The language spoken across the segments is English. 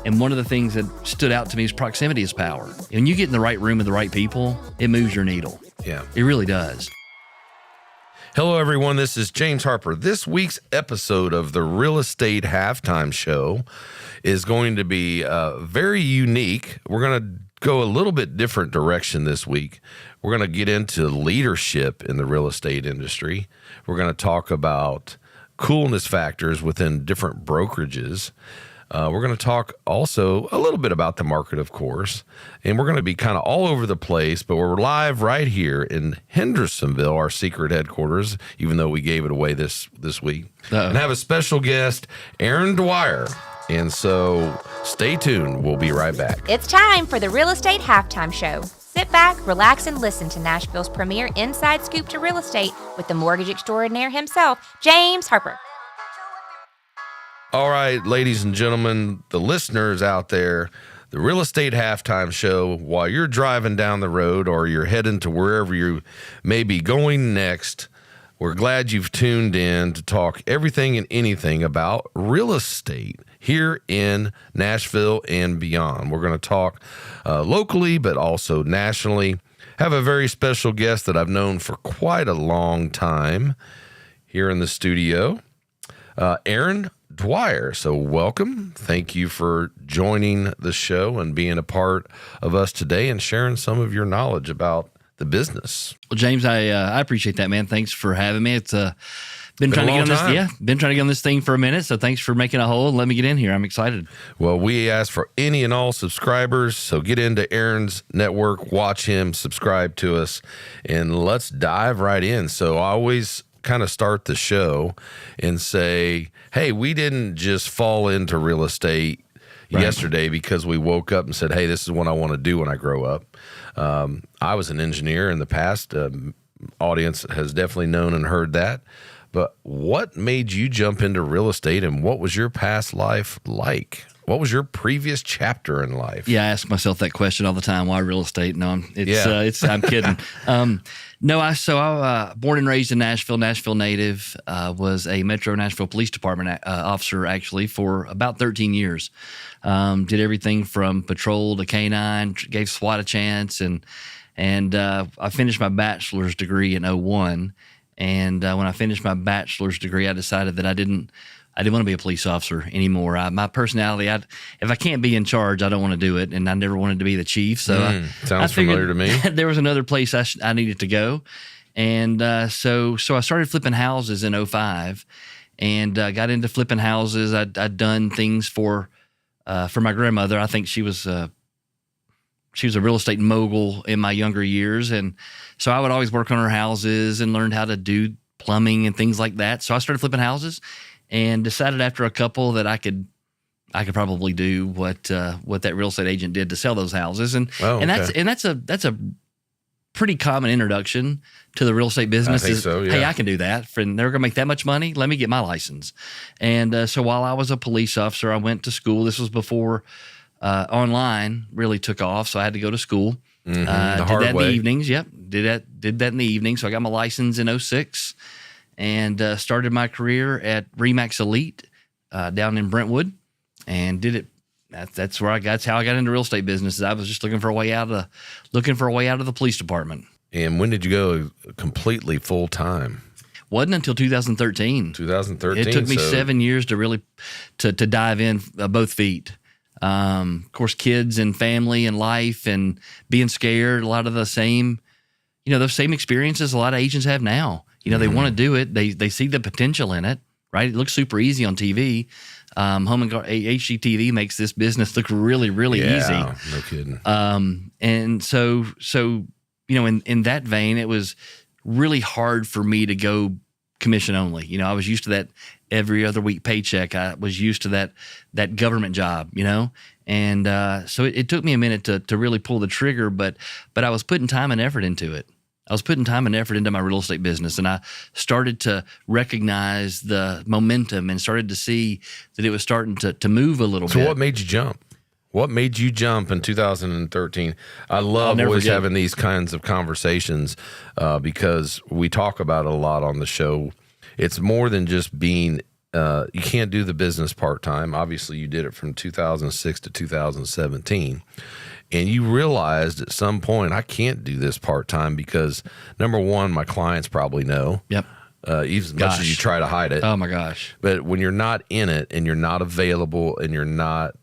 And one of the things that stood out to me is proximity is power. When you get in the right room with the right people, it moves your needle. Yeah. It really does. Hello, everyone. This is James Harper. This week's episode of the Real Estate Halftime Show is going to be very unique. We're going to go a little bit different direction this week. We're going to get into leadership in the real estate industry. We're going to talk about coolness factors within different brokerages. We're going to talk also a little bit about the market, of course, and we're going to be kind of all over the place, but we're live right here in Hendersonville, our secret headquarters, even though we gave it away this week. And have a special guest, Aaron Dwyer. And so stay tuned. We'll be right back. It's time for the Real Estate Halftime Show. Sit back, relax, and listen to Nashville's premier inside scoop to real estate with the mortgage extraordinaire himself, James Harper. All right, ladies and gentlemen, the listeners out there, the Real Estate Halftime Show, while you're driving down the road or you're heading to wherever you may be going next, we're glad you've tuned in to talk everything and anything about real estate here in Nashville and beyond. We're going to talk locally, but also nationally. Have a very special guest that I've known for quite a long time here in the studio, Aaron Dwyer. So welcome. Thank you for joining the show and being a part of us today and sharing some of your knowledge about the business. Well, James, I appreciate that, man. Thanks for having me. It's been trying to get on this. Yeah, been trying to get on this thing for a minute. So thanks for making a hole and let me get in here. I'm excited. Well, we ask for any and all subscribers. So get into Aaron's network, watch him, subscribe to us, and let's dive right in. So I always kind of start the show and say, hey, we didn't just fall into real estate yesterday because we woke up and said, hey, this is what I want to do when I grow up. I was an engineer in the past. Audience has definitely known and heard that. But what made you jump into real estate, and what was your past life like? What was your previous chapter in life? Yeah, I ask myself that question all the time. Why real estate? No, I'm kidding. I born and raised in Nashville, Nashville native, was a Metro Nashville Police Department officer actually for about 13 years. Did everything from patrol to canine, gave SWAT a chance, and I finished my bachelor's degree in 2001. And when I finished my bachelor's degree, I decided that I didn't want to be a police officer anymore. My personality, if I can't be in charge, I don't want to do it. And I never wanted to be the chief. So sounds familiar to me. There was another place I needed to go. And so I started flipping houses in 2005 and got into flipping houses. I'd done things for my grandmother. I think she was a real estate mogul in my younger years. And so I would always work on her houses and learned how to do plumbing and things like that. So I started flipping houses and decided after a couple that I could probably do what that real estate agent did to sell those houses. And that's a pretty common introduction to the real estate business. I think so, yeah. Hey, I can do that. And they're going to make that much money. Let me get my license. And so while I was a police officer, I went to school. This was before online really took off, so I had to go to school. The did hard that way. in the evenings. Yep, did that in the evening. So I got my license in 2006 and started my career at Remax Elite down in Brentwood, and did it. That's how I got into real estate business. I was just looking for a way out of the police department. And when did you go completely full time? Wasn't until 2013. 2013. It took me 7 years to really to dive in both feet. Of course, kids and family and life and being scared, a lot of the same, those same experiences a lot of agents have now. They want to do it. They see the potential in it, right? It looks super easy on TV. Home and HGTV makes this business look really, really easy. No kidding. And so, in that vein, it was really hard for me to go commission only. I was used to that every other week paycheck. I was used to that government job, and so it took me a minute to really pull the trigger, but I was putting time and effort into it. I was putting time and effort into my real estate business, and I started to recognize the momentum and started to see that it was starting to move a little bit. So what made you jump? What made you jump in 2013? I love always having these kinds of conversations because we talk about it a lot on the show. It's more than just being you can't do the business part-time. Obviously, you did it from 2006 to 2017. And you realized at some point, I can't do this part-time because, number one, my clients probably know. Yep. Even as much as you try to hide it. Oh, my gosh. But when you're not in it and you're not available and you're not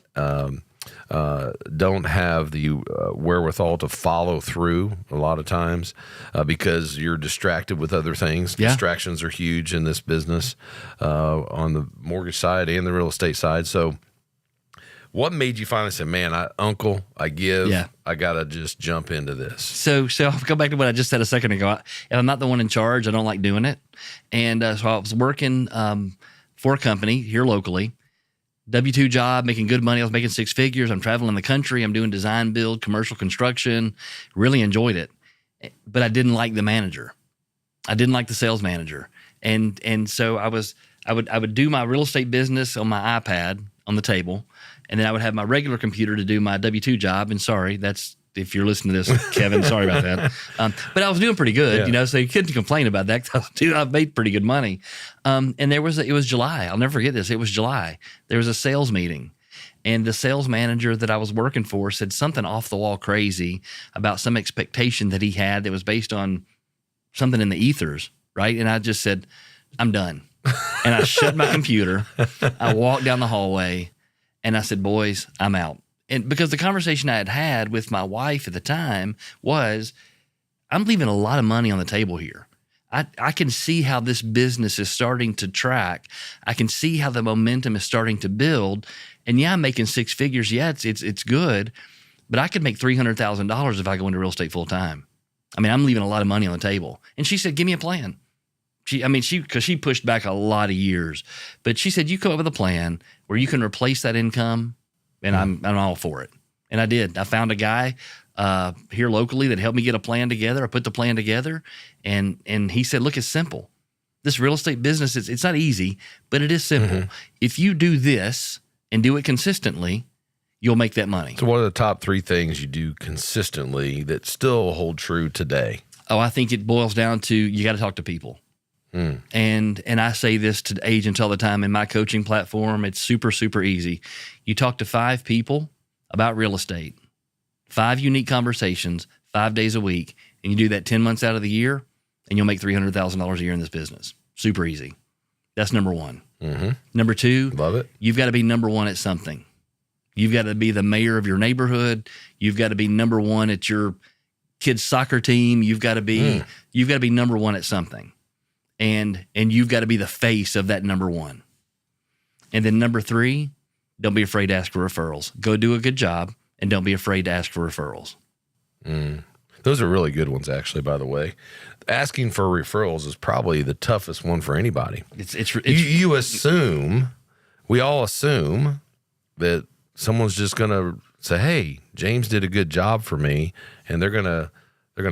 don't have the wherewithal to follow through a lot of times because you're distracted with other things. Yeah. Distractions are huge in this business on the mortgage side and the real estate side. So what made you finally say, man, I give, I got to just jump into this? So I'll go back to what I just said a second ago. If I'm not the one in charge, I don't like doing it. And so I was working for a company here locally, W-2 job, making good money. I was making six figures. I'm traveling the country. I'm doing design build, commercial construction. Really enjoyed it. But I didn't like the manager. I didn't like the sales manager. And so I would do my real estate business on my iPad on the table. And then I would have my regular computer to do my W-2 job. And sorry, that's if you're listening to this, Kevin, sorry about that. But I was doing pretty good, so you couldn't complain about that. I've made pretty good money. And it was July. I'll never forget this. It was July. There was a sales meeting. And the sales manager that I was working for said something off the wall crazy about some expectation that he had that was based on something in the ethers, right? And I just said, I'm done. And I shut my computer. I walked down the hallway. And I said, boys, I'm out. And because the conversation I had had with my wife at the time was, I'm leaving a lot of money on the table here. I can see how this business is starting to track. I can see how the momentum is starting to build. And yeah, I'm making six figures. Yeah, it's good. But I could make $300,000 if I go into real estate full time. I mean, I'm leaving a lot of money on the table. And she said, give me a plan. Because she pushed back a lot of years, but she said, you come up with a plan where you can replace that income, and I'm all for it. And I did. I found a guy here locally that helped me get a plan together. I put the plan together, and he said, look, it's simple. This real estate business, it's not easy, but it is simple. Mm-hmm. If you do this and do it consistently, you'll make that money. So what are the top three things you do consistently that still hold true today? Oh, I think it boils down to you got to talk to people. And I say this to agents all the time in my coaching platform. It's super, super easy. You talk to 5 people about real estate, 5 unique conversations, 5 days a week, and you do that 10 months out of the year, and you'll make $300,000 a year in this business. Super easy. That's number one. Mm-hmm. Number 2, love it. You've got to be number 1 at something. You've got to be the mayor of your neighborhood. You've got to be number 1 at your kid's soccer team. You've got to be number 1 at something. And you've got to be the face of that number 1. And then number 3, don't be afraid to ask for referrals. Go do a good job, and don't be afraid to ask for referrals. Those are really good ones, actually, by the way. Asking for referrals is probably the toughest one for anybody. You assume, we all assume that someone's just going to say, hey, James did a good job for me, and they're going to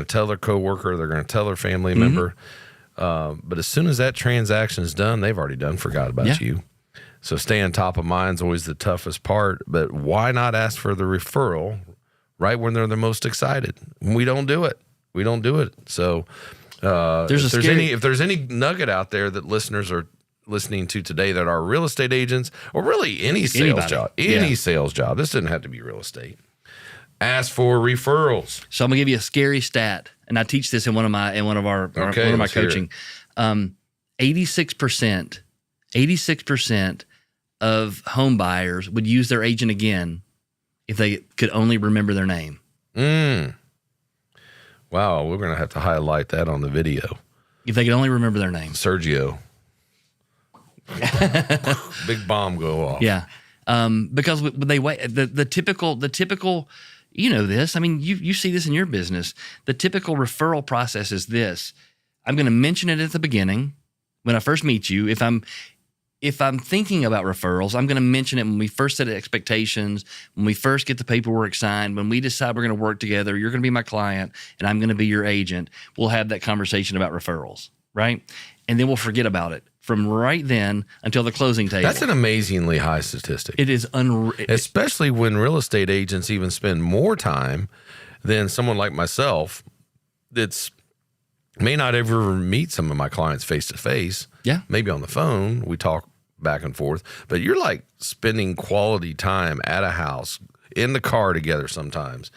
tell their coworker, they're going to tell their family member. But as soon as that transaction is done, they've already forgot about you. So staying top of mind is always the toughest part. But why not ask for the referral right when they're the most excited? We don't do it. So if there's any nugget out there that listeners are listening to today that are real estate agents or really any sales job, sales job, this doesn't have to be real estate. Ask for referrals. So I'm gonna give you a scary stat, and I teach this in one of my coaching. 86% of home buyers would use their agent again if they could only remember their name. Wow, we're gonna have to highlight that on the video. If they could only remember their name. Sergio. Big bomb go off. Yeah, because they wait. The typical. You know this. I mean, you see this in your business. The typical referral process is this. I'm going to mention it at the beginning when I first meet you. If I'm thinking about referrals, I'm going to mention it when we first set expectations, when we first get the paperwork signed, when we decide we're going to work together, you're going to be my client and I'm going to be your agent. We'll have that conversation about referrals, right? And then we'll forget about it from right then until the closing table. That's an amazingly high statistic. It is especially when real estate agents even spend more time than someone like myself that's may not ever meet some of my clients face to face. Yeah. Maybe on the phone. We talk back and forth, but you're like spending quality time at a house in the car together sometimes,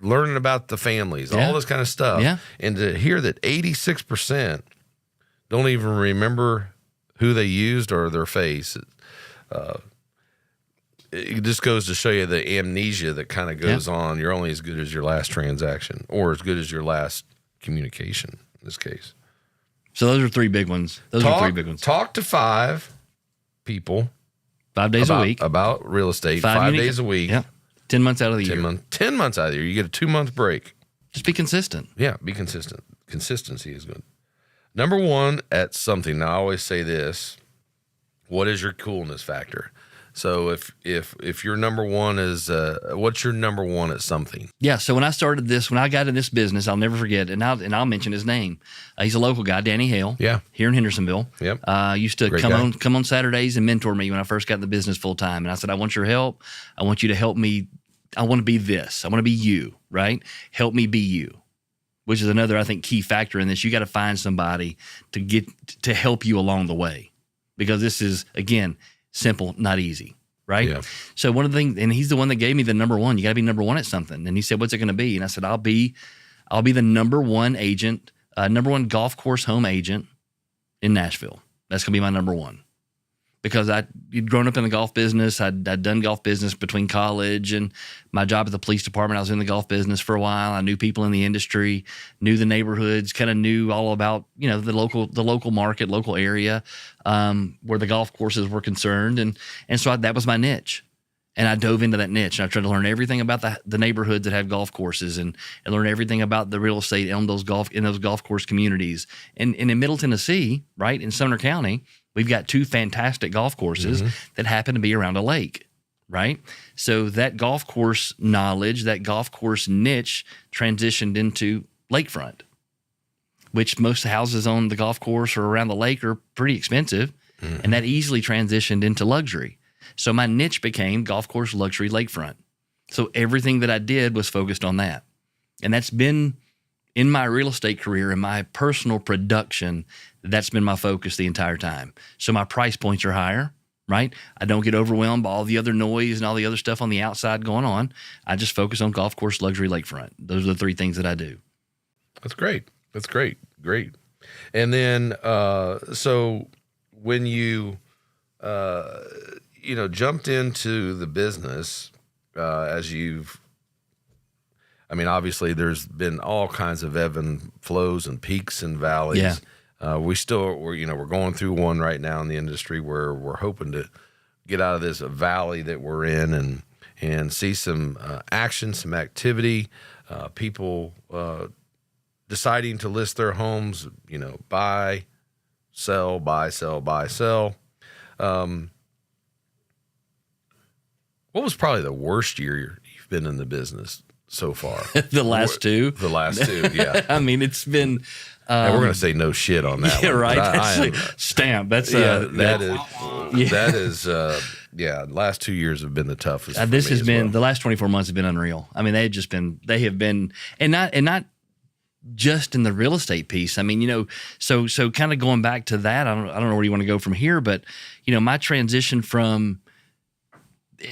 learning about the families, all this kind of stuff. Yeah. And to hear that 86% don't even remember who they used or their face, it just goes to show you the amnesia that kind of goes on. You're only as good as your last transaction, or as good as your last communication in this case. So those are three big ones. Talk to 5 people 5 days a week about real estate, 5 days a week. Yeah. 10 months out of the year. 10 months out of the year. You get a 2-month break. Just be consistent. Yeah, be consistent. Consistency is good. Number 1 at something. Now, I always say this. What is your coolness factor? So if your number 1 is, what's your number 1 at something? Yeah. So when I got in this business, I'll never forget, and I'll mention his name. He's a local guy, Danny Hale. Yeah. Here in Hendersonville. Yep. Used to come on Saturdays and mentor me when I first got in the business full time. And I said, I want your help. I want you to help me. I want to be this. I want to be you, right? Help me be you, which is another, I think, key factor in this. You got to find somebody to help you along the way, because this is, again, simple, not easy, right? Yeah. So one of the things, and he's the one that gave me the number 1. You got to be number 1 at something. And he said, what's it going to be? And I said, I'll be the number 1 agent, number 1 golf course home agent in Nashville. That's going to be my number 1. Because I'd grown up in the golf business. I'd done golf business between college and my job at the police department. I was in the golf business for a while. I knew people in the industry, knew the neighborhoods, kind of knew all about, the local market, local area, where the golf courses were concerned. And so that was my niche. And I dove into that niche. And I tried to learn everything about the neighborhoods that have golf courses and learn everything about the real estate in those golf course communities. And in Middle Tennessee, right, in Sumner County, we've got 2 fantastic golf courses that happen to be around a lake, right? So that golf course knowledge, that golf course niche transitioned into lakefront, which most houses on the golf course or around the lake are pretty expensive. And that easily transitioned into luxury. So my niche became golf course luxury lakefront. So everything that I did was focused on that. And that's been in my real estate career and my personal production, that's been my focus the entire time. So my price points are higher, right? I don't get overwhelmed by all the other noise and all the other stuff on the outside going on. I just focus on golf course luxury lakefront. Those are the 3 things that I do. That's great. Great. And then, so when you, jumped into the business, obviously there's been all kinds of ebb and flows and peaks and valleys. Yeah. We're going through one right now in the industry where we're hoping to get out of this valley that we're in and see some action, some activity, people deciding to list their homes, buy, sell, buy, sell, buy, sell. What was probably the worst year you've been in the business so far? The last 2? The last 2, yeah. It's been... and we're going to say no shit on that one. Right. Stamp. That's last 2 years have been the toughest. The last 24 months have been unreal. They have been, and not just in the real estate piece. So kind of going back to that, I don't know where you want to go from here, but my transition from,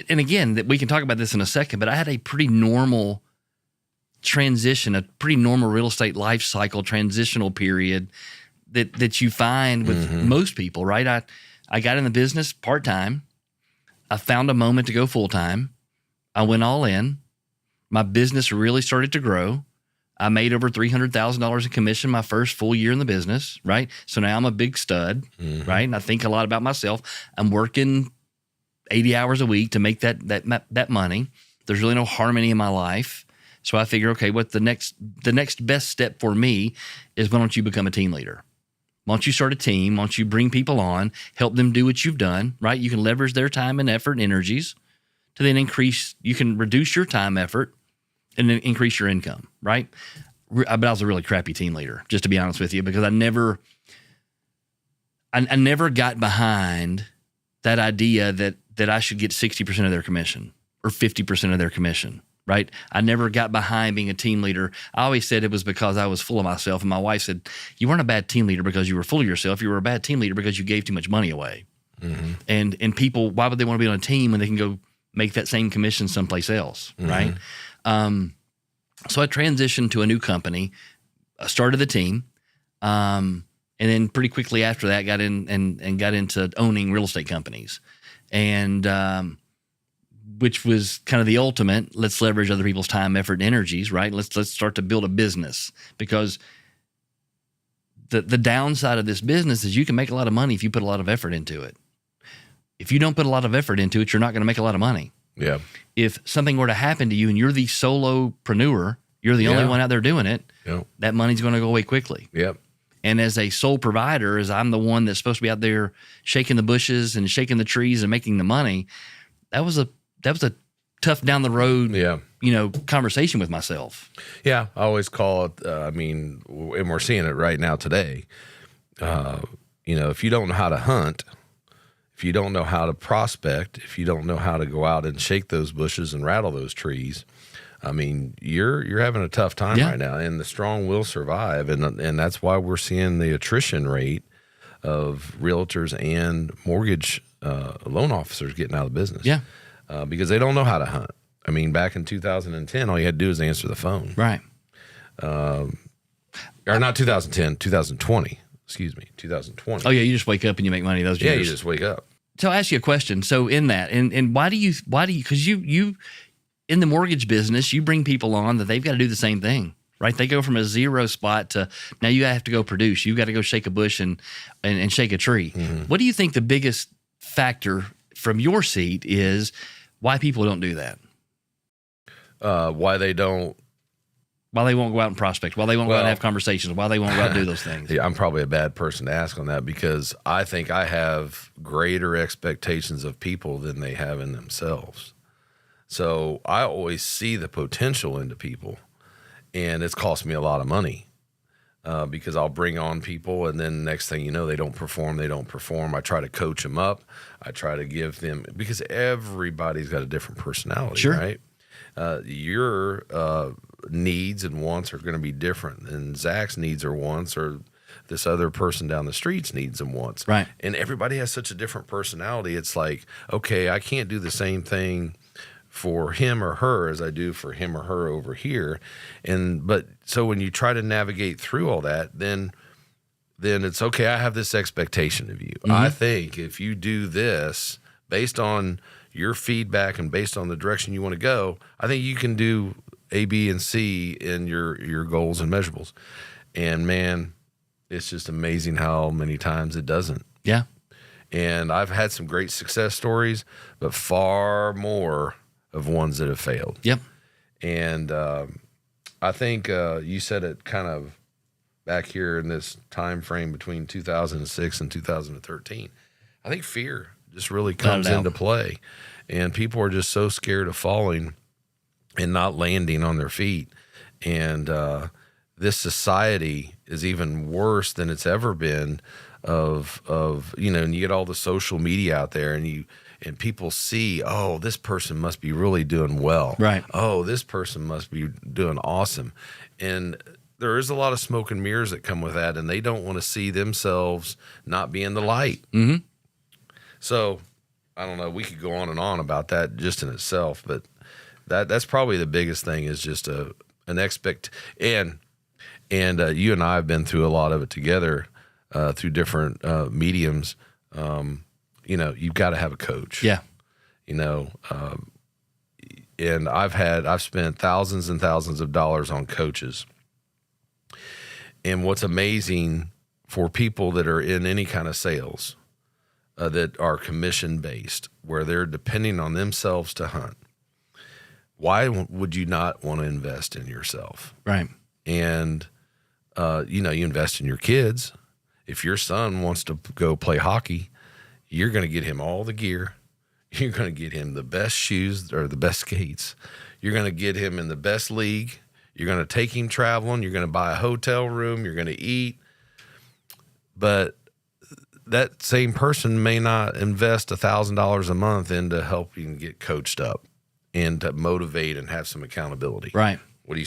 and again, that we can talk about this in a second, but I had a pretty normal transition, a pretty normal real estate life cycle transitional period that you find with most people, right? I got in the business part-time. I found a moment to go full-time. I went all in. My business really started to grow. I made over $300,000 in commission my first full year in the business, right? So now I'm a big stud, right? And I think a lot about myself. I'm working 80 hours a week to make that money. There's really no harmony in my life. So I figure, okay, what the next best step for me is, why don't you become a team leader? Why don't you start a team? Why don't you bring people on, help them do what you've done, right? You can leverage their time and effort and energies to then you can reduce your time, effort, and then increase your income, right? But I was a really crappy team leader, just to be honest with you, because I never got behind that idea that I should get 60% of their commission or 50% of their commission, right? I never got behind being a team leader. I always said it was because I was full of myself. And my wife said, you weren't a bad team leader because you were full of yourself. You were a bad team leader because you gave too much money away. Mm-hmm. And people, why would they want to be on a team when they can go make that same commission someplace else, right? So I transitioned to a new company, started the team, and then pretty quickly after that got in and got into owning real estate companies, and which was kind of the ultimate. Let's leverage other people's time, effort, and energies, right? Let's start to build a business, because the downside of this business is you can make a lot of money if you put a lot of effort into it. If you don't put a lot of effort into it, you're not going to make a lot of money. Yeah. If something were to happen to you and you're the solopreneur, you're the only one out there doing it, that money's going to go away quickly. Yep. And as a sole provider, as I'm the one that's supposed to be out there shaking the bushes and shaking the trees and making the money, that was a tough down the road, conversation with myself. Yeah. I always call it, and we're seeing it right now today. If you don't know how to hunt, if you don't know how to prospect, if you don't know how to go out and shake those bushes and rattle those trees, you're having a tough time right now, and the strong will survive. And that's why we're seeing the attrition rate of realtors and mortgage loan officers getting out of business. Yeah. Because they don't know how to hunt. Back in 2010, all you had to do is answer the phone. Right. Or not 2010, 2020. Excuse me, 2020. Oh yeah, you just wake up and you make money those years. Yeah, you just wake up. So I'll ask you a question. So in that, and why do you, because you in the mortgage business, you bring people on that they've got to do the same thing, right? They go from a zero spot to now you have to go produce. You got to go shake a bush and shake a tree. Mm-hmm. What do you think the biggest factor from your seat is why people don't do that? Why they won't go out and prospect, why they won't go out and have conversations, why they won't go out and do those things. Yeah, I'm probably a bad person to ask on that, because I think I have greater expectations of people than they have in themselves. So I always see the potential into people, and it's cost me a lot of money because I'll bring on people, and then next thing you know, they don't perform. I try to coach them up. I try to give them, because everybody's got a different personality, right? Your needs and wants are going to be different than Zach's needs or wants, or this other person down the street's needs and wants. Right. And everybody has such a different personality. It's like, okay, I can't do the same thing for him or her as I do for him or her over here. But so when you try to navigate through all that, then it's okay. I have this expectation of you. Mm-hmm. I think if you do this based on your feedback and based on the direction you want to go, I think you can do A, B, and C in your goals and measurables. And man, it's just amazing how many times it doesn't. Yeah. And I've had some great success stories, but far more of ones that have failed. Yep. And I think you said it kind of back here in this time frame between 2006 and 2013. I think fear just really comes into play, and people are just so scared of falling and not landing on their feet. And this society is even worse than it's ever been of and you get all the social media out there, and people see, oh, this person must be really doing well. Right. Oh, this person must be doing awesome. And there is a lot of smoke and mirrors that come with that, and they don't want to see themselves not being the light. Mm-hmm. So I don't know. We could go on and on about that just in itself, but that's probably the biggest thing, is just an and you and I have been through a lot of it together through different mediums. You've got to have a coach. Yeah. And I've spent thousands and thousands of dollars on coaches. And what's amazing for people that are in any kind of sales that are commission based, where they're depending on themselves to hunt, why would you not want to invest in yourself? Right. And, you invest in your kids. If your son wants to go play hockey, you're going to get him all the gear. You're going to get him the best shoes or the best skates. You're going to get him in the best league. You're going to take him traveling. You're going to buy a hotel room. You're going to eat. But that same person may not invest $1,000 a month into helping get coached up and to motivate and have some accountability. Right. What do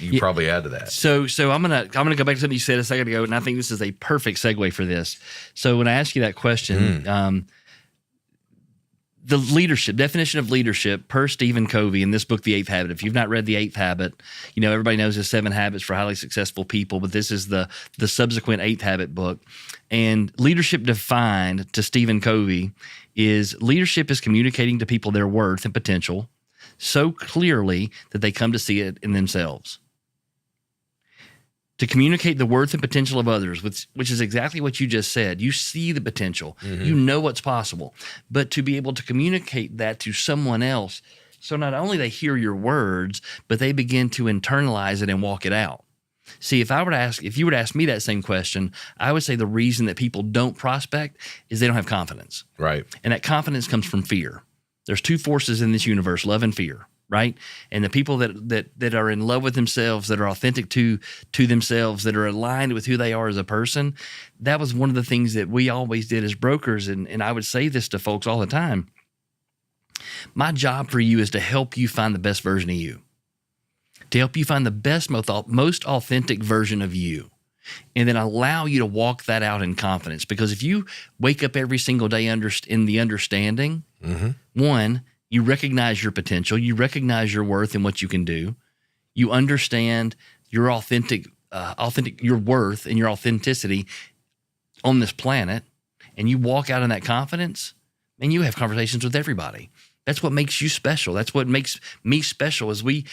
you probably add to that? So I'm gonna go back to something you said a second ago, and I think this is a perfect segue for this. So when I ask you that question, the leadership definition of leadership per Stephen Covey in this book, The Eighth Habit. If you've not read The Eighth Habit, everybody knows the 7 Habits for Highly Successful People, but this is the subsequent Eighth Habit book. And leadership defined to Stephen Covey is leadership is communicating to people their worth and potential so clearly that they come to see it in themselves. To communicate the worth and potential of others, which is exactly what you just said. You see the potential. You know what's possible. But to be able to communicate that to someone else, so not only they hear your words, but they begin to internalize it and walk it out. See, if you were to ask me that same question, I would say the reason that people don't prospect is they don't have confidence. Right. And that confidence comes from fear. There's 2 forces in this universe, love and fear. Right. And the people that are in love with themselves, that are authentic to themselves, that are aligned with who they are as a person, that was one of the things that we always did as brokers. And I would say this to folks all the time. My job for you is to help you find the best version of you, to help you find the best, most authentic version of you, and then allow you to walk that out in confidence. Because if you wake up every single day in the understanding, one, you recognize your potential. You recognize your worth and what you can do. You understand your authentic, your worth and your authenticity on this planet, and you walk out in that confidence, and you have conversations with everybody. That's what makes you special. That's what makes me special. Is we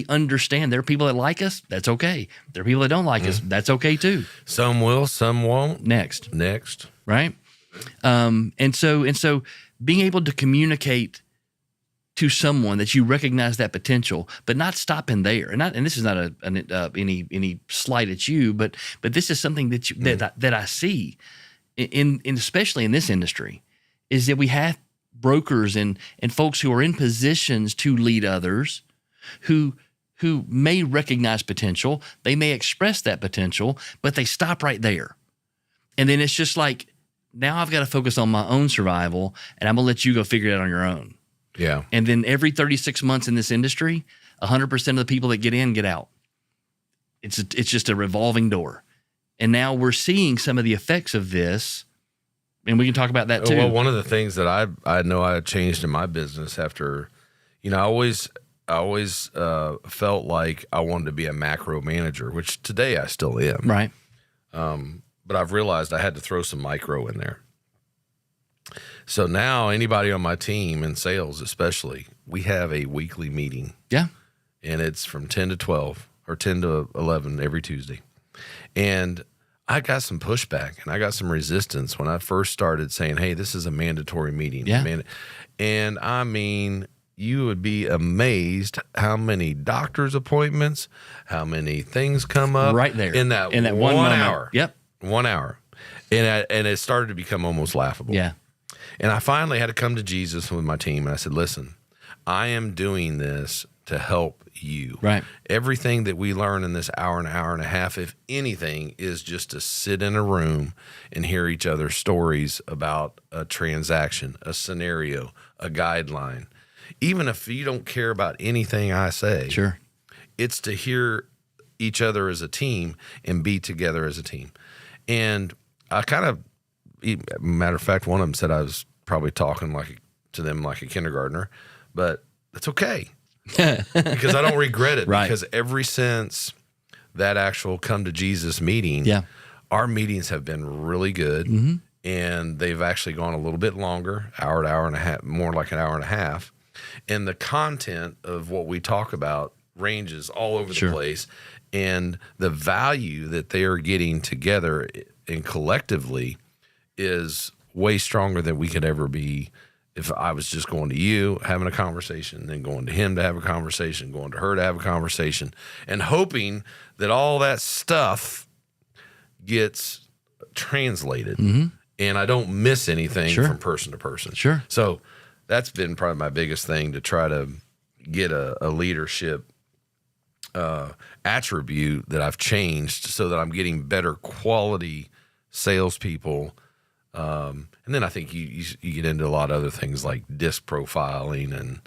understand there are people that like us. That's okay. There are people that don't like us. That's okay too. Some will, some won't. Next, right? And so being able to communicate to someone that you recognize that potential, but not stopping there. And this is not any slight at you, but this is something that I see in especially in this industry, is that we have brokers and folks who are in positions to lead others who may recognize potential, they may express that potential, but they stop right there. And then it's just like, now I've got to focus on my own survival, and I'm gonna let you go figure it out on your own. Yeah. And then every 36 months in this industry, 100% of the people that get in get out. It's just a revolving door. And now we're seeing some of the effects of this, and we can talk about that too. Well, one of the things that I know I changed in my business after, I always felt like I wanted to be a macro manager, which today I still am. Right. But I've realized I had to throw some micro in there. So now anybody on my team in sales especially, we have a weekly meeting. Yeah. And it's from 10 to 12 or 10 to 11 every Tuesday. And I got some pushback and I got some resistance when I first started saying, hey, this is a mandatory meeting. Yeah. And I mean, you would be amazed how many doctor's appointments, how many things come up right there in that one hour. Yep. 1 hour. And it started to become almost laughable. Yeah. And I finally had to come to Jesus with my team. And I said, listen, I am doing this to help you. Right. Everything that we learn in this hour and a half, if anything, is just to sit in a room and hear each other's stories about a transaction, a scenario, a guideline. Even if you don't care about anything I say, sure, it's to hear each other as a team and be together as a team. And I kind of, matter of fact, one of them said I was probably talking to them like a kindergartner, but that's okay because I don't regret it. Right. Because ever since that actual come to Jesus meeting, our meetings have been really good, and they've actually gone a little bit longer, hour to hour and a half, more like an hour and a half. And the content of what we talk about ranges all over the place, and the value that they are getting together and collectively is way stronger than we could ever be if I was just going to you, having a conversation, then going to him to have a conversation, going to her to have a conversation, and hoping that all that stuff gets translated and I don't miss anything from person to person. Sure. So that's been probably my biggest thing, to try to get a leadership attribute that I've changed so that I'm getting better quality salespeople. And then I think you get into a lot of other things like disc profiling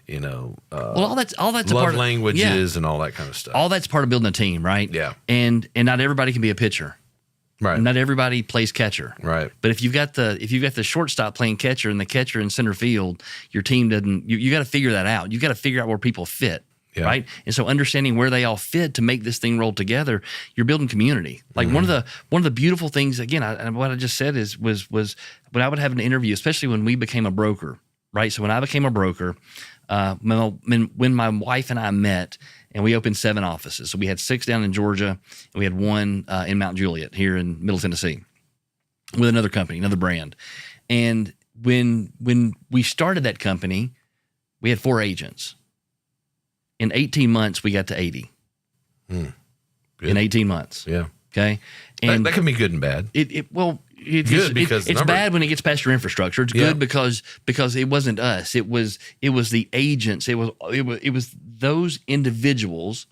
Well, all that's a love part of, languages and all that kind of stuff. all that's part of building a team, right? Yeah. And not everybody can be a pitcher. Right. Not everybody plays catcher. Right. But if you've got the shortstop playing catcher and the catcher in center field, your team doesn't. You got to figure that out. You got to figure out where people fit. Yeah. Right. And so understanding where they all fit to make this thing roll together, you're building community. Like one of the beautiful things, again, what I just said was when I would have an interview, especially when we became a broker, right? So when I became a broker, when my wife and I met and we opened 7 offices. So we had 6 down in Georgia and we had 1 in Mount Juliet here in Middle Tennessee with another company, another brand. And when we started that company, we had 4 agents. In 18 months, we got to 80. In 18 months. Yeah. Okay. And that can be good and bad. It's good because it's bad when it gets past your infrastructure. It's good because it wasn't us. It was the agents. It was those individuals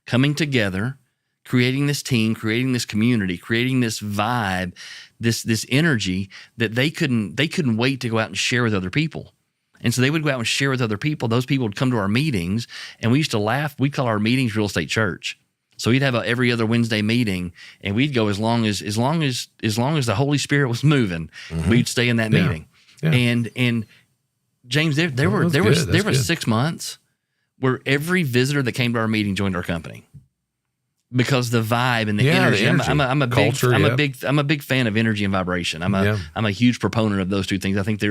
coming together, creating this team, creating this community, creating this vibe, this energy that they couldn't wait to go out and share with other people. And so they would go out and share with other people. Those people would come to our meetings, and we used to laugh. We'd call our meetings Real Estate Church. So we'd have a every other Wednesday meeting, and we'd go as long as the Holy Spirit was moving. We'd stay in that meeting. Yeah. And James, there were 6 months where every visitor that came to our meeting joined our company. Because the vibe and the energy. I'm a big fan of energy and vibration. I'm a huge proponent of those two things. I think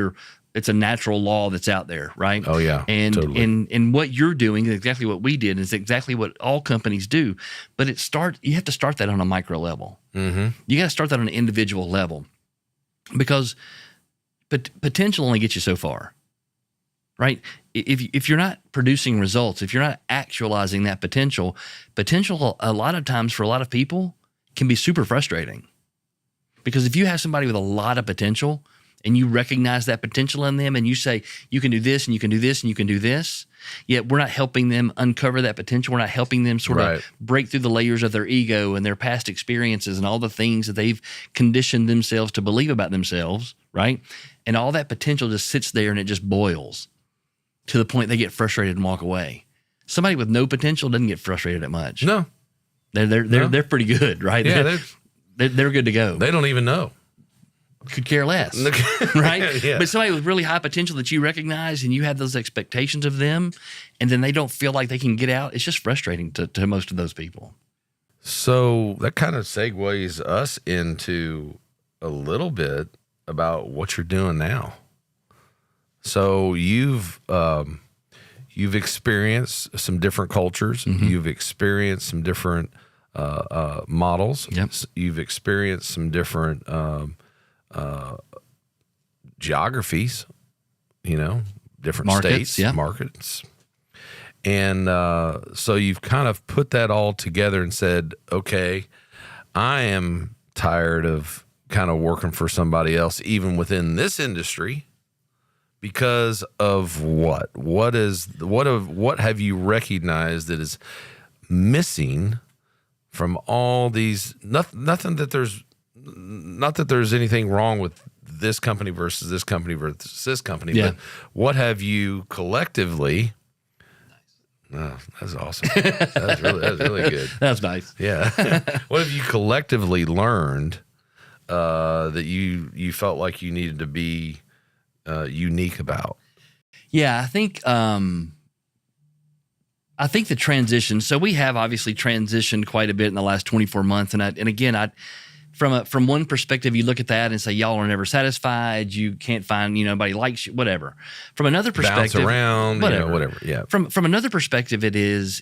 it's a natural law that's out there, right? Oh yeah, and totally. and what you're doing is exactly what we did. It's exactly what all companies do. But you have to start that on a micro level. You got to start that on an individual level, because potential only gets you so far. Right? If you're not producing results, if you're not actualizing that potential a lot of times for a lot of people can be super frustrating. Because if you have somebody with a lot of potential and you recognize that potential in them and you say, you can do this and you can do this and you can do this, yet we're not helping them uncover that potential. We're not helping them sort of break through the layers of their ego and their past experiences and all the things that they've conditioned themselves to believe about themselves, right? And all that potential just sits there and it just boils to the point they get frustrated and walk away. Somebody with no potential doesn't get frustrated that much. No, they're pretty good, right? Yeah, they're good to go. They don't even know. Could care less, right? Yeah. But somebody with really high potential that you recognize and you have those expectations of them, and then they don't feel like they can get out. It's just frustrating to most of those people. So that kind of segues us into a little bit about what you're doing now. So you've experienced some different cultures. You've experienced some different models. Yep. You've experienced some different geographies. Different Markets, states, markets, and so you've kind of put that all together and said, "Okay, I am tired of kind of working for somebody else, even within this industry." Because of what? What have you recognized that is missing from all these? Nothing that there's not that there's anything wrong with this company versus this company versus this company. Yeah. But what have you collectively? Oh, that's awesome. That's really good. That's nice. Yeah. What have you collectively learned that you felt like you needed to be unique about? Yeah, I think the transition. So we have obviously transitioned quite a bit in the last 24 months, and again, from one perspective, you look at that and say, y'all are never satisfied. You can't find nobody likes you, whatever. From another perspective, bounce around, whatever. Yeah. From another perspective, it is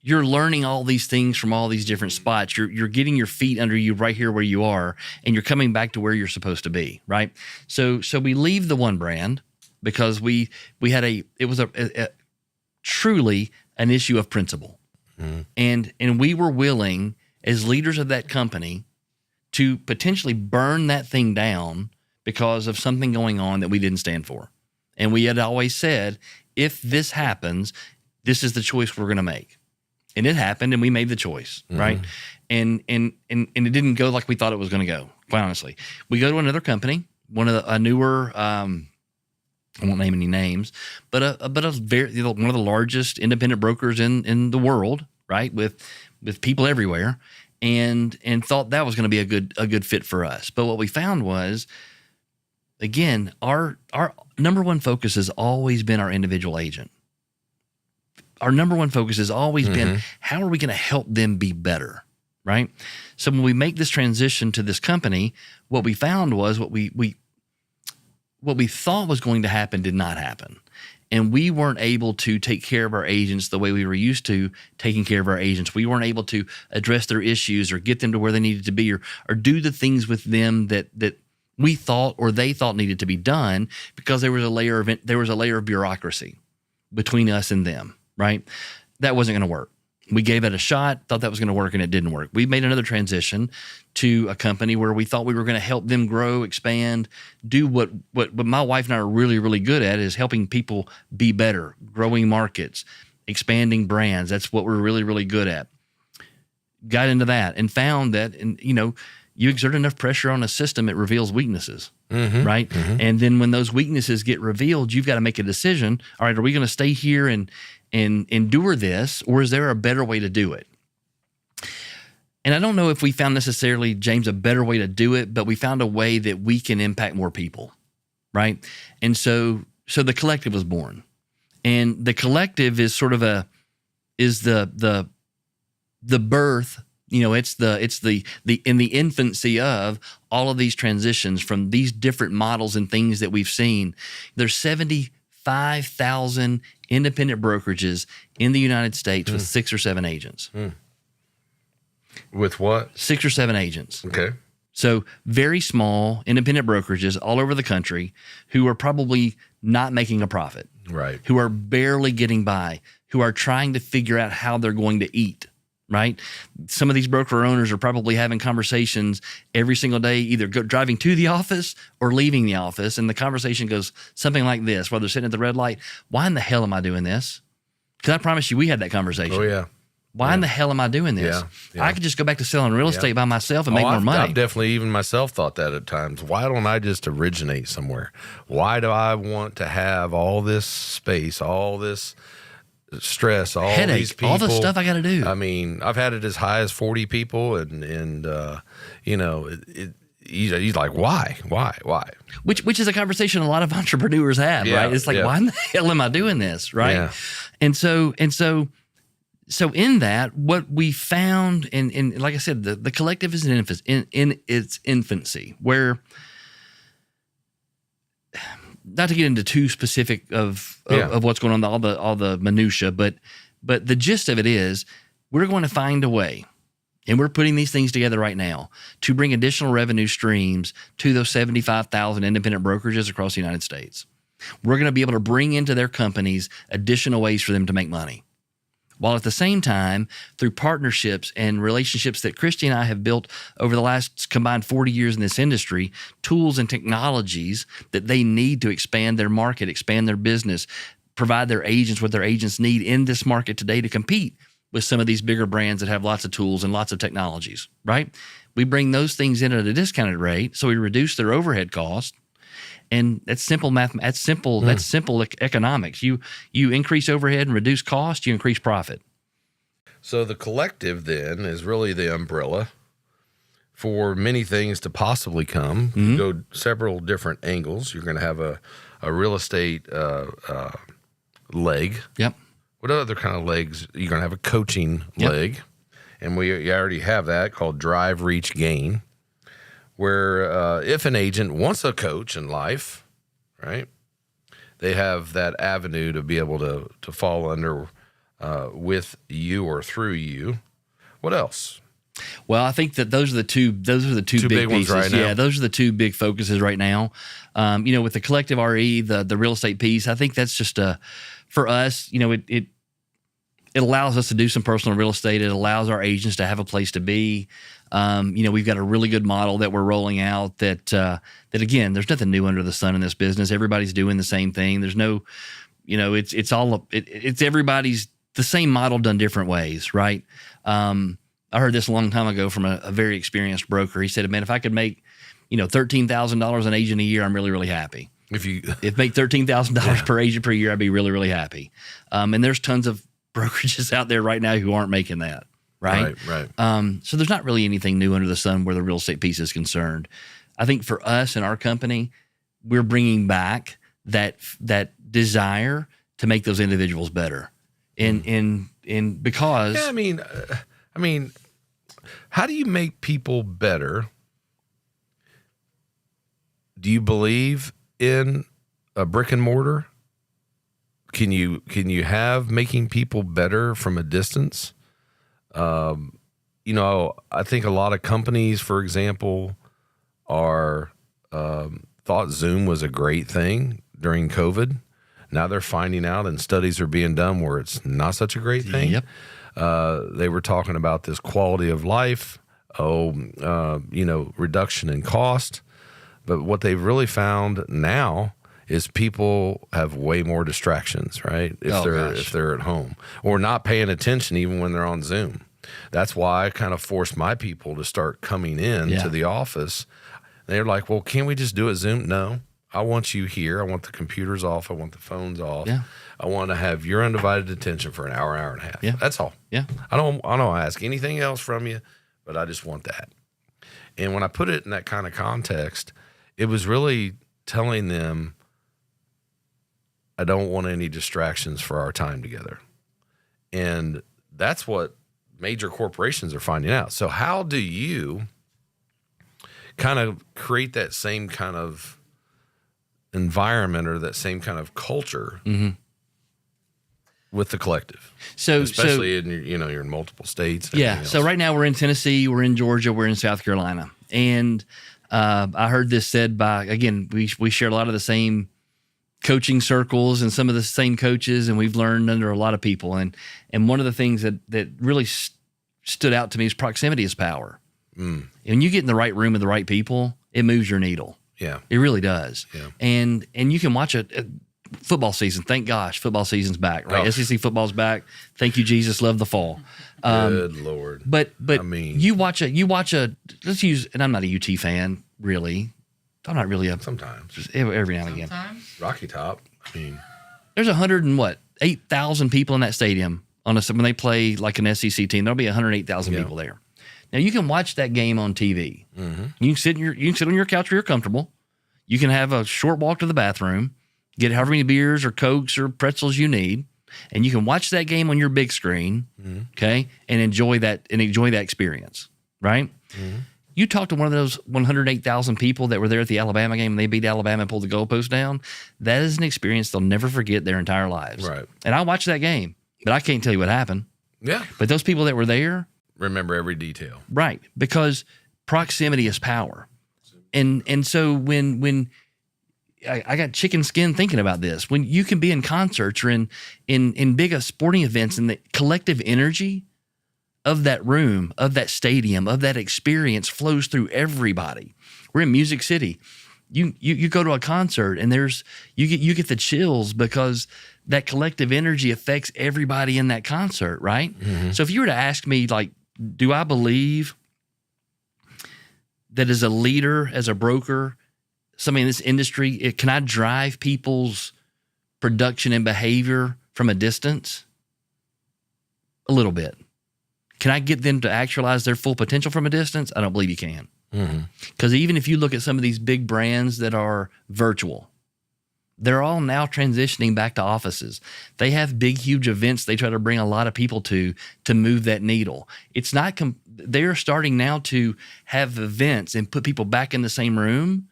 you're learning all these things from all these different spots. You're getting your feet under you right here where you are, and you're coming back to where you're supposed to be, right? So we leave the one brand because we had it was a truly an issue of principle, and we were willing as leaders of that company to potentially burn that thing down because of something going on that we didn't stand for, and we had always said, if this happens, this is the choice we're going to make. And it happened, and we made the choice, right? And it didn't go like we thought it was going to go. Quite honestly, we go to another company, a newer I won't name any names, but a very one of the largest independent brokers in the world, right? With people everywhere, and thought that was going to be a good fit for us. But what we found was, again, our number one focus has always been our individual agent. Our number one focus has always been, how are we going to help them be better, right? So when we make this transition to this company, what we found was what we thought was going to happen did not happen. And we weren't able to take care of our agents the way we were used to taking care of our agents. We weren't able to address their issues or get them to where they needed to be, or do the things with them that we thought or they thought needed to be done, because there was a layer of bureaucracy between us and them, right? That wasn't going to work. We gave it a shot, thought that was going to work, and it didn't work. We made another transition to a company where we thought we were going to help them grow, expand, do what my wife and I are really, really good at, is helping people be better, growing markets, expanding brands. That's what we're really, really good at. Got into that and found that, and you exert enough pressure on a system, it reveals weaknesses, right? And then when those weaknesses get revealed, you've got to make a decision. All right, are we going to stay here and endure this, or is there a better way to do it? And I don't know if we found necessarily, James, a better way to do it, but we found a way that we can impact more people, right? And so the collective was born, and the collective is sort of the birth. It's the in the infancy of all of these transitions from these different models and things that we've seen. There's 75,000 independent brokerages in the United States with 6 or 7 agents. With what? 6 or 7 agents. Okay. So very small independent brokerages all over the country who are probably not making a profit. Right. Who are barely getting by, who are trying to figure out how they're going to eat. Right? Some of these broker owners are probably having conversations every single day, either driving to the office or leaving the office. And the conversation goes something like this, while they're sitting at the red light. Why in the hell am I doing this? Because I promise you, we had that conversation. Oh, yeah. Why in the hell am I doing this? Yeah. I could just go back to selling real estate by myself and make more money. I've definitely, even myself, thought that at times. Why don't I just originate somewhere? Why do I want to have all this space, all this stress, all headache, these people, all the stuff I got to do? I mean, I've had it as high as 40 people, and he's like, why? Which is a conversation a lot of entrepreneurs have, right? It's like, why in the hell am I doing this, right? Yeah. And so in that, what we found, and like I said, the collective is in its infancy, where, not to get into too specific of what's going on, all the minutia, but the gist of it is, we're going to find a way, and we're putting these things together right now to bring additional revenue streams to those 75,000 independent brokerages across the United States. We're going to be able to bring into their companies additional ways for them to make money, while at the same time, through partnerships and relationships that Christy and I have built over the last combined 40 years in this industry, tools and technologies that they need to expand their market, expand their business, provide their agents what their agents need in this market today to compete with some of these bigger brands that have lots of tools and lots of technologies, right? We bring those things in at a discounted rate, so we reduce their overhead cost. And that's simple math. That's simple economics. You increase overhead and reduce cost, you increase profit. So the collective then is really the umbrella for many things to possibly come. You go several different angles. You're going to have a real estate leg. Yep. What other kind of legs? You're going to have a coaching leg. And you already have that, called Drive, Reach, Gain, where if an agent wants a coach in life, right, they have that avenue to be able to fall under with you or through you. What else? Well, I think that those are the two big ones pieces. right now. Yeah, those are the two big focuses right now. With the collective RE, the real estate piece, I think that's just for us, it allows us to do some personal real estate. It allows our agents to have a place to be. We've got a really good model that we're rolling out that again, there's nothing new under the sun in this business. Everybody's doing the same thing. There's no, it's everybody's the same model done different ways, right? I heard this a long time ago from a very experienced broker. He said, man, if I could make, $13,000 an agent a year, I'm really, really happy. if make $13,000 per agent per year, I'd be really, really happy. And there's tons of brokerages out there right now who aren't making that. Right. So there's not really anything new under the sun where the real estate piece is concerned. I think for us and our company, we're bringing back that desire to make those individuals better. And because I mean, how do you make people better? Do you believe in a brick and mortar? Can you have making people better from a distance? I think a lot of companies, for example, thought Zoom was a great thing during COVID. Now they're finding out, and studies are being done where it's not such a great thing. Yep. They were talking about this quality of life, reduction in cost. But what they've really found now is people have way more distractions, right? If they're at home or not paying attention even when they're on Zoom. That's why I kind of forced my people to start coming in to the office. They're like, well, can't we just do it Zoom? No, I want you here. I want the computers off. I want the phones off. Yeah. I want to have your undivided attention for an hour and a half. Yeah. That's all. Yeah. I don't ask anything else from you, but I just want that. And when I put it in that kind of context, it was really telling them, I don't want any distractions for our time together. And that's what major corporations are finding out. So how do you kind of create that same kind of environment or that same kind of culture with the collective? So especially in you're in multiple states. Yeah. So right now we're in Tennessee, we're in Georgia, we're in South Carolina. And I heard this said by, again, we share a lot of the same coaching circles and some of the same coaches, and we've learned under a lot of people. And one of the things that really stood out to me is proximity is power. And when you get in the right room with the right people, it moves your needle. Yeah. It really does. Yeah. And you can watch a football season. Thank gosh, football season's back, right? Oh. SEC football's back. Thank you, Jesus. Love the fall. Good Lord. But I mean, you watch a let's use, and I'm not a UT fan, really. I'm not really sometimes just every now and again. Rocky Top. I mean, there's 8,000 people in that stadium when they play like an SEC team. There'll be 108,000 people there. Now you can watch that game on TV. You can sit on your couch where you're comfortable. You can have a short walk to the bathroom, get however many beers or Cokes or pretzels you need, and you can watch that game on your big screen, okay, and enjoy that experience, right? You talk to one of those 108,000 people that were there at the Alabama game and they beat Alabama and pulled the goalpost down. That is an experience they'll never forget their entire lives. Right. And I watched that game, but I can't tell you what happened. Yeah. But those people that were there remember every detail. Right. Because proximity is power. And so when I got chicken skin thinking about this, when you can be in concerts or in big sporting events and the collective energy of that room, of that stadium, of that experience flows through everybody. We're in Music City. You go to a concert and you get the chills because that collective energy affects everybody in that concert, right? So if you were to ask me, like, do I believe that as a leader, as a broker, somebody in this industry, can I drive people's production and behavior from a distance? A little bit. Can I get them to actualize their full potential from a distance? I don't believe you can. Because even if you look at some of these big brands that are virtual, they're all now transitioning back to offices. They have big, huge events they try to bring a lot of people to move that needle. It's not. They're starting now to have events and put people back in the same room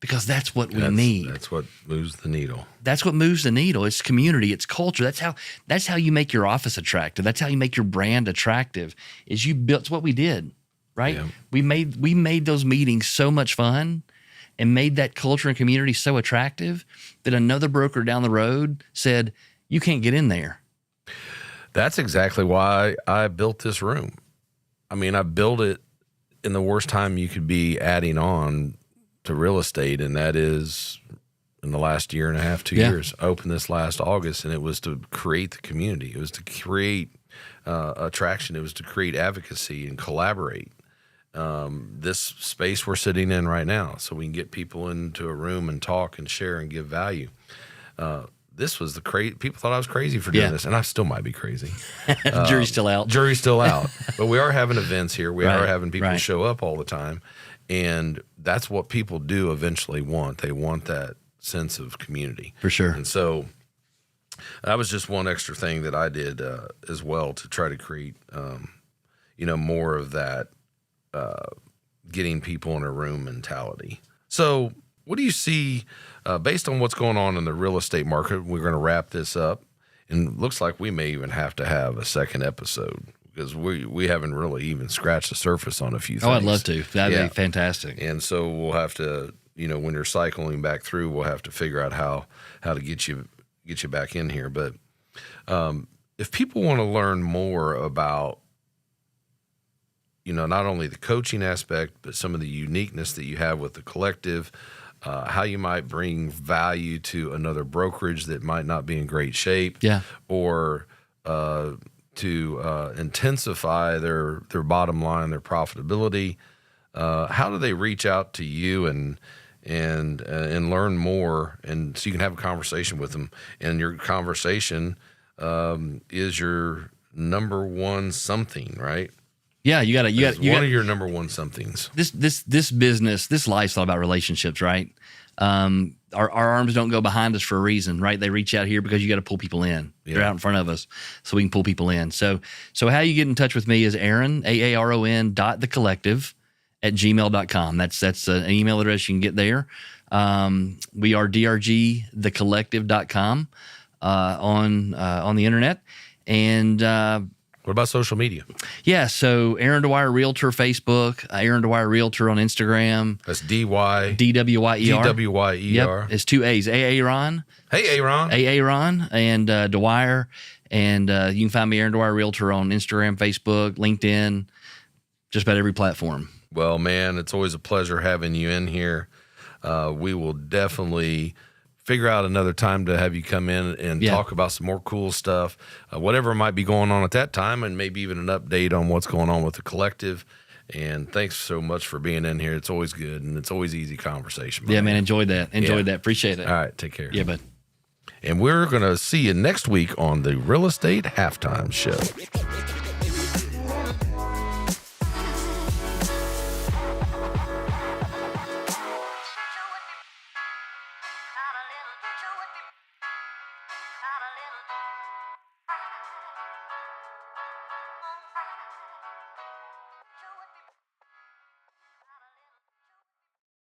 because that's what we need. That's what moves the needle. That's what moves the needle. It's community. It's culture. That's how you make your office attractive. That's how you make your brand attractive. Is you built. It's what we did, right? Yeah. We made those meetings so much fun, and made that culture and community so attractive that another broker down the road said, "You can't get in there." That's exactly why I built this room. I mean, I built it in the worst time you could be adding on to real estate, and that is in the last year and a half, 2 years. I opened this last August, and it was to create the community. It was to create attraction. It was to create advocacy and collaborate. this space we're sitting in right now, so we can get people into a room and talk and share and give value. This was the crazy. People thought I was crazy for doing this, and I still might be crazy. Jury's still out. Jury's still out. But we are having events here. We are having people right. show up all the time, and that's what people do eventually want. They want that sense of community. For sure. And so that was just one extra thing that I did as well to try to create, more of that getting people in a room mentality. So what do you see based on what's going on in the real estate market? We're going to wrap this up, and it looks like we may even have to have a second episode because we haven't really even scratched the surface on a few things. Oh, I'd love to. That'd be fantastic. And so we'll have to, when you're cycling back through, we'll have to figure out how to get you back in here. But if people want to learn more about, not only the coaching aspect, but some of the uniqueness that you have with the collective, how you might bring value to another brokerage that might not be in great shape, or to intensify their bottom line, their profitability. How do they reach out to you and learn more, and so you can have a conversation with them? And your conversation is your number one something, right? Yeah, you got one of your number one somethings. This business, this life's all about relationships, right? Our arms don't go behind us for a reason, right? They reach out here because you got to pull people in. They're out in front of us, so we can pull people in. So how you get in touch with me is Aaron, AARON .thecollective@gmail.com. That's an email address you can get there. We are drgthecollective.com on the internet. And what about social media? Yeah, so Aaron Dwyer Realtor Facebook, Aaron Dwyer Realtor on Instagram. That's DWYER. DWYER. Yep, it's 2 A's. Aaron. Hey, Aaron. Aaron and Dwyer. And you can find me, Aaron Dwyer Realtor, on Instagram, Facebook, LinkedIn, just about every platform. Well, man, it's always a pleasure having you in here. We will definitely figure out another time to have you come in and talk about some more cool stuff, whatever might be going on at that time, and maybe even an update on what's going on with the collective. And thanks so much for being in here. It's always good, and it's always easy conversation. Yeah, man, enjoyed that. Appreciate it. All right, take care. Yeah, bud. And we're going to see you next week on the Real Estate Halftime Show.